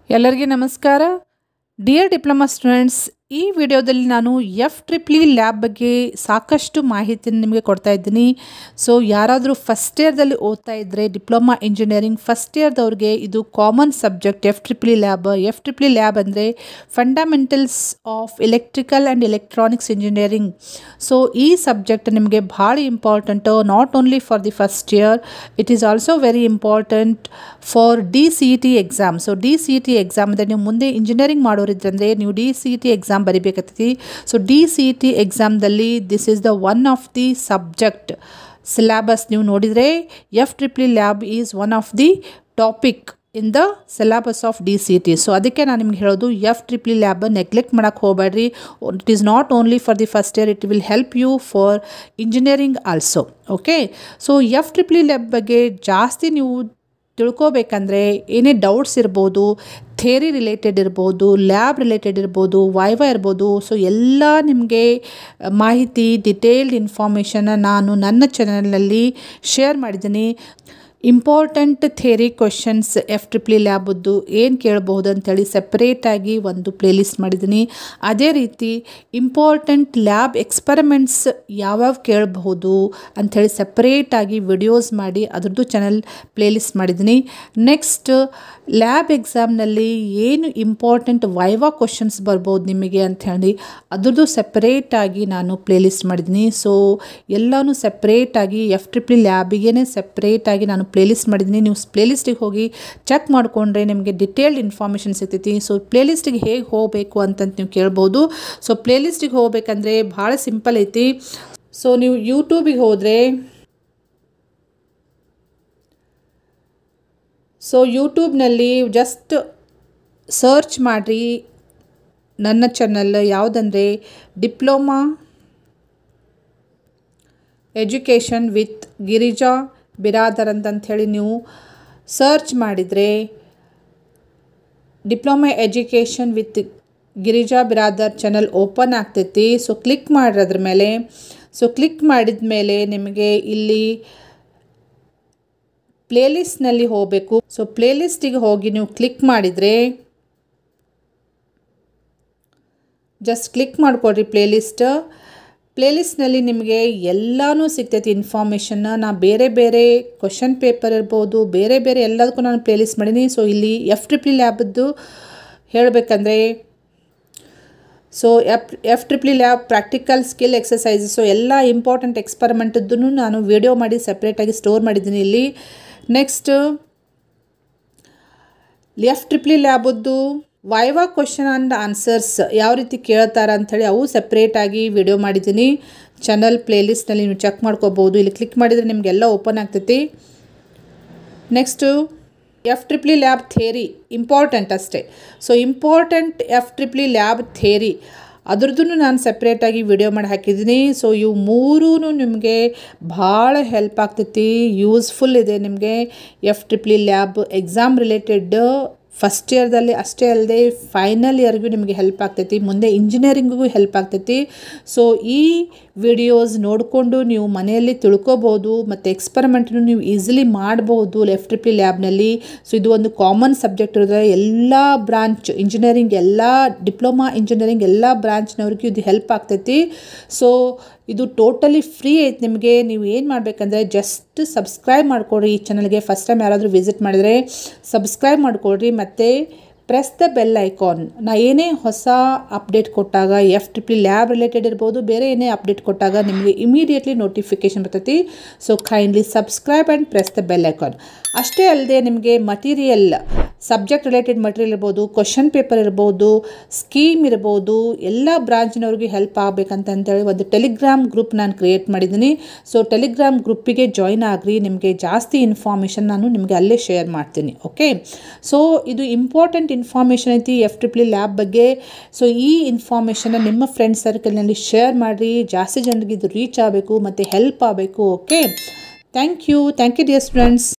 ಎಲ್ಲರಿಗೂ ನಮಸ್ಕಾರ dear diploma students ಈ ವಿಡಿಯೋದಲ್ಲಿ ನಾನು FEEE ಲ್ಯಾಬ್ ಬಗ್ಗೆ ಸಾಕಷ್ಟು ಮಾಹಿತಿಯನ್ನು ನಿಮಗೆ ಕೊಡ್ತಾ ಇದ್ದೀನಿ ಸೊ ಯಾರಾದರೂ ಫಸ್ಟ್ ಇಯರ್ದಲ್ಲಿ ಓದ್ತಾ ಇದ್ದರೆ ಡಿಪ್ಲೊಮಾ ಇಂಜಿನಿಯರಿಂಗ್ ಫಸ್ಟ್ ಇಯರ್ದವ್ರಿಗೆ ಇದು ಕಾಮನ್ ಸಬ್ಜೆಕ್ಟ್ FEEE ಲ್ಯಾಬ್ ಅಂದರೆ fundamentals of electrical and electronics engineering so ಈ ಸಬ್ಜೆಕ್ಟ್ ನಿಮಗೆ ಭಾಳ important not only for the first year it is also very important for DCET exam so DCET exam ಅಂದರೆ ನೀವು ಮುಂದೆ engineering ಮಾಡೋರಿದ್ರಂದರೆ ನೀವು DCET exam ಬರಿಬೇಕಾಗ್ತೈತಿ ಸೊ DCET ಎಕ್ಸಾಮ್ದಲ್ಲಿ this is the one of the subject syllabus ನೀವು ನೋಡಿದರೆ FEEE lab is one of the topic in the syllabus of DCET so ಅದಕ್ಕೆ ನಾನು ನಿಮ್ಗೆ ಹೇಳೋದು FEEE ಲ್ಯಾಬ್ ನೆಗ್ಲೆಕ್ಟ್ ಮಾಡೋಕ್ಕೆ ಹೋಗಬೇಡ್ರಿ it is not only for the first year it will help you for engineering also okay so FEEE lab ಬಗ್ಗೆ ಜಾಸ್ತಿ ನೀವು ತಿಳ್ಕೋಬೇಕಂದ್ರೆ ಏನೇ ಡೌಟ್ಸ್ ಇರ್ಬೋದು ಥಿಯರಿ ರಿಲೇಟೆಡ್ ಇರ್ಬೋದು ಲ್ಯಾಬ್ ರಿಲೇಟೆಡ್ ಇರ್ಬೋದು ವೈವಾ ಇರ್ಬೋದು ಸೊ ಎಲ್ಲ ನಿಮಗೆ ಮಾಹಿತಿ ಡಿಟೇಲ್ಡ್ ಇನ್ಫಾರ್ಮೇಷನ್ನ ನಾನು ನನ್ನ ಚಾನಲ್ನಲ್ಲಿ ಶೇರ್ ಮಾಡಿದ್ದೀನಿ ಇಂಪಾರ್ಟೆಂಟ್ ಥಿಯರಿ ಕ್ವೆಶನ್ಸ್ FEEE ಲ್ಯಾಬದ್ದು ಏನು ಕೇಳಬಹುದು ಅಂತೇಳಿ ಸೆಪ್ರೇಟಾಗಿ ಒಂದು ಪ್ಲೇಲಿಸ್ಟ್ ಮಾಡಿದ್ದೀನಿ ಅದೇ ರೀತಿ ಇಂಪಾರ್ಟೆಂಟ್ ಲ್ಯಾಬ್ ಎಕ್ಸ್ಪರಿಮೆಂಟ್ಸ್ ಯಾವ್ಯಾವ ಕೇಳಬಹುದು ಅಂಥೇಳಿ ಸೆಪ್ರೇಟಾಗಿ ವಿಡಿಯೋಸ್ ಮಾಡಿ ಅದರದ್ದು ಚಾನಲ್ ಪ್ಲೇಲಿಸ್ಟ್ ಮಾಡಿದ್ದೀನಿ ನೆಕ್ಸ್ಟ್ ಲ್ಯಾಬ್ ಎಕ್ಸಾಮ್ನಲ್ಲಿ ಏನು ಇಂಪಾರ್ಟೆಂಟ್ ವೈವಾ ಕ್ವೆಶನ್ಸ್ ಬರ್ಬೋದು ನಿಮಗೆ ಅಂಥೇಳಿ ಅದ್ರದ್ದು ಸೆಪ್ರೇಟಾಗಿ ನಾನು ಪ್ಲೇಲಿಸ್ಟ್ ಮಾಡಿದ್ದೀನಿ ಸೊ ಎಲ್ಲನೂ ಸೆಪ್ರೇಟಾಗಿ FEEE ಲ್ಯಾಬಿಗೇ ಸೆಪ್ರೇಟಾಗಿ ನಾನು ಪ್ಲೇಲಿಸ್ಟ್ ಮಾಡಿದ್ದೀನಿ ನೀವು ಪ್ಲೇಲಿಸ್ಟಿಗೆ ಹೋಗಿ ಚೆಕ್ ಮಾಡಿಕೊಂಡ್ರೆ ನಿಮಗೆ ಡಿಟೇಲ್ಡ್ ಇನ್ಫಾರ್ಮೇಷನ್ ಸಿಗ್ತೈತಿ ಸೊ ಪ್ಲೇಲಿಸ್ಟಿಗೆ ಹೇಗೆ ಹೋಗಬೇಕು ಅಂತಂತ ನೀವು ಕೇಳ್ಬೋದು ಸೊ ಪ್ಲೇಲಿಸ್ಟಿಗೆ ಹೋಗ್ಬೇಕಂದ್ರೆ ಭಾಳ ಸಿಂಪಲ್ ಐತಿ ಸೊ ನೀವು ಯೂಟ್ಯೂಬಿಗೆ ಹೋದರೆ ಸೊ ಯೂಟ್ಯೂಬ್ನಲ್ಲಿ ಜಸ್ಟ್ ಸರ್ಚ್ ಮಾಡಿರಿ ನನ್ನ ಚಾನಲ್ ಯಾವುದಂದರೆ diploma education with Girija Biradar ಅಂತಂಥೇಳಿ ನೀವು ಸರ್ಚ್ ಮಾಡಿದರೆ diploma education with Girija Biradar channel open ಆಗ್ತೈತಿ ಸೊ ಕ್ಲಿಕ್ ಮಾಡಿರಿ ಅದ್ರ ಮೇಲೆ ಸೊ ಕ್ಲಿಕ್ ಮಾಡಿದ ಮೇಲೆ ನಿಮಗೆ ಇಲ್ಲಿ ಪ್ಲೇಲಿಸ್ಟ್ನಲ್ಲಿ ಹೋಗಬೇಕು ಸೊ ಪ್ಲೇಲಿಸ್ಟಿಗೆ ಹೋಗಿ ನೀವು ಕ್ಲಿಕ್ ಮಾಡಿದರೆ ಜಸ್ಟ್ ಕ್ಲಿಕ್ ಮಾಡಿಕೊಡ್ರಿ ಪ್ಲೇಲಿಸ್ಟ್ನಲ್ಲಿ ನಿಮಗೆ ಎಲ್ಲನೂ ಸಿಗ್ತೈತಿ ಇನ್ಫಾರ್ಮೇಷನ್ನ ನಾ ಬೇರೆ ಬೇರೆ ಕ್ವೆಶನ್ ಪೇಪರ್ ಇರ್ಬೋದು ಬೇರೆ ಬೇರೆ ಎಲ್ಲದಕ್ಕೂ ನಾನು ಪ್ಲೇಲಿಸ್ಟ್ ಮಾಡೀನಿ ಸೊ ಇಲ್ಲಿ FEEE ಲ್ಯಾಬದ್ದು ಹೇಳಬೇಕಂದ್ರೆ so FEEE lab practical skill exercises so ಎಲ್ಲ ಇಂಪಾರ್ಟೆಂಟ್ ಎಕ್ಸ್ಪರಿಮೆಂಟದ್ದನ್ನು ನಾನು ವಿಡಿಯೋ ಮಾಡಿ ಸಪ್ರೇಟಾಗಿ ಸ್ಟೋರ್ ಮಾಡಿದ್ದೀನಿ ಇಲ್ಲಿ ನೆಕ್ಸ್ಟ್ FEEE ಲ್ಯಾಬದ್ದು ವೈವಾ ಕ್ವೆಶನ್ ಆ್ಯಂಡ್ ಆನ್ಸರ್ಸ್ ಯಾವ ರೀತಿ ಕೇಳ್ತಾರೆ ಅಂಥೇಳಿ ಅವು ಸಪ್ರೇಟಾಗಿ ವಿಡಿಯೋ ಮಾಡಿದ್ದೀನಿ ಚಾನಲ್ ಪ್ಲೇಲಿಸ್ಟ್ನಲ್ಲಿ ನೀವು ಚೆಕ್ ಮಾಡ್ಕೋಬೋದು ಇಲ್ಲಿ ಕ್ಲಿಕ್ ಮಾಡಿದರೆ ನಿಮಗೆಲ್ಲ ಓಪನ್ ಆಗ್ತೈತಿ next FEEE lab theory important ಅಷ್ಟೇ so important FEEE lab theory ಅದ್ರದ್ದು ನಾನು ಸಪ್ರೇಟಾಗಿ ವಿಡಿಯೋ ಮಾಡಿ ಹಾಕಿದ್ದೀನಿ ಸೊ ಇವು ಮೂರೂ ನಿಮಗೆ ಭಾಳ ಹೆಲ್ಪ್ ಆಗ್ತೈತಿ ಯೂಸ್ಫುಲ್ ಇದೆ ನಿಮಗೆ FEEE lab exam related first ಇಯರ್ದಲ್ಲಿ ಅಷ್ಟೇ ಅಲ್ಲದೆ ಫೈನಲ್ ಇಯರ್ಗೂ ನಿಮಗೆ ಹೆಲ್ಪ್ ಆಗ್ತೈತಿ ಮುಂದೆ ಇಂಜಿನಿಯರಿಂಗಿಗೂ ಹೆಲ್ಪ್ ಆಗ್ತೈತಿ ಸೊ ಈ ವಿಡಿಯೋಸ್ ನೋಡಿಕೊಂಡು ನೀವು ಮನೆಯಲ್ಲಿ ತಿಳ್ಕೊಬೋದು ಮತ್ತು ಎಕ್ಸ್ಪರಿಮೆಂಟನ್ನು ನೀವು ಈಸಿಲಿ ಮಾಡ್ಬೋದು FEEE ಲ್ಯಾಬ್ನಲ್ಲಿ ಸೊ ಇದು ಒಂದು ಕಾಮನ್ ಸಬ್ಜೆಕ್ಟ್ ಇರೋದ್ರೆ ಎಲ್ಲ ಬ್ರಾಂಚ್ ಇಂಜಿನಿಯರಿಂಗ್ ಎಲ್ಲ ಡಿಪ್ಲೊಮಾ ಇಂಜಿನಿಯರಿಂಗ್ ಎಲ್ಲ ಬ್ರಾಂಚ್ನವ್ರಿಗೂ ಇದು ಹೆಲ್ಪ್ ಆಗ್ತೈತಿ ಸೊ ಇದು ಟೋಟಲಿ ಫ್ರೀ ಐತೆ ನಿಮಗೆ ನೀವು ಏನು ಮಾಡಬೇಕಂದ್ರೆ ಜಸ್ಟ್ ಸಬ್ಸ್ಕ್ರೈಬ್ ಮಾಡಿಕೊಡ್ರಿ ಈ ಚಾನಲ್ಗೆ ಫಸ್ಟ್ ಟೈಮ್ ಯಾರಾದರೂ ವಿಸಿಟ್ ಮಾಡಿದರೆ ಸಬ್ಸ್ಕ್ರೈಬ್ ಮಾಡಿಕೊಡ್ರಿ ಮತ್ತು ಪ್ರೆಸ್ ದ ಬೆಲ್ ಐಕಾನ್ ನಾ ಏನೇ ಹೊಸ ಅಪ್ಡೇಟ್ ಕೊಟ್ಟಾಗ FEEE ಲ್ಯಾಬ್ ರಿಲೇಟೆಡ್ ಇರ್ಬೋದು ಬೇರೆ ಏನೇ ಅಪ್ಡೇಟ್ ಕೊಟ್ಟಾಗ ನಿಮಗೆ ಇಮಿಡಿಯೇಟ್ಲಿ ನೋಟಿಫಿಕೇಷನ್ ಬರ್ತೈತಿ so kindly subscribe and press the bell icon ಅಷ್ಟೇ ಅಲ್ಲದೆ ನಿಮಗೆ ಮಟೀರಿಯಲ್ ಸಬ್ಜೆಕ್ಟ್ ರಿಲೇಟೆಡ್ ಮಟೀರಿಯಲ್ ಇರ್ಬೋದು ಕ್ವೆಶನ್ ಪೇಪರ್ ಇರ್ಬೋದು ಸ್ಕೀಮ್ ಇರ್ಬೋದು ಎಲ್ಲ ಬ್ರಾಂಚ್ನವ್ರಿಗೆ ಹೆಲ್ಪ್ ಆಗಬೇಕಂತಂತೇಳಿ ಒಂದು ಟೆಲಿಗ್ರಾಮ್ ಗ್ರೂಪ್ ನಾನು ಕ್ರಿಯೇಟ್ ಮಾಡಿದ್ದೀನಿ ಸೊ ಟೆಲಿಗ್ರಾಮ್ ಗ್ರೂಪಿಗೆ ಜಾಯ್ನ್ ಆಗಿರಿ ನಿಮಗೆ ಜಾಸ್ತಿ ಇನ್ಫಾರ್ಮೇಷನ್ ನಾನು ನಿಮಗೆ ಅಲ್ಲೇ ಶೇರ್ ಮಾಡ್ತೀನಿ ಓಕೆ ಸೊ ಇದು ಇಂಪಾರ್ಟೆಂಟ್ ಇನ್ಫಾರ್ಮೇಷನ್ ಐತಿ FEEE ಲ್ಯಾಬ್ ಬಗ್ಗೆ ಸೊ ಈ ಇನ್ಫಾರ್ಮೇಷನ್ನ ನಿಮ್ಮ ಫ್ರೆಂಡ್ ಸರ್ಕಲ್ನಲ್ಲಿ ಶೇರ್ ಮಾಡಿರಿ ಜಾಸ್ತಿ ಜನರಿಗೆ ಇದು ರೀಚ್ ಆಗಬೇಕು ಮತ್ತು ಹೆಲ್ಪ್ ಆಗಬೇಕು okay thank you dear students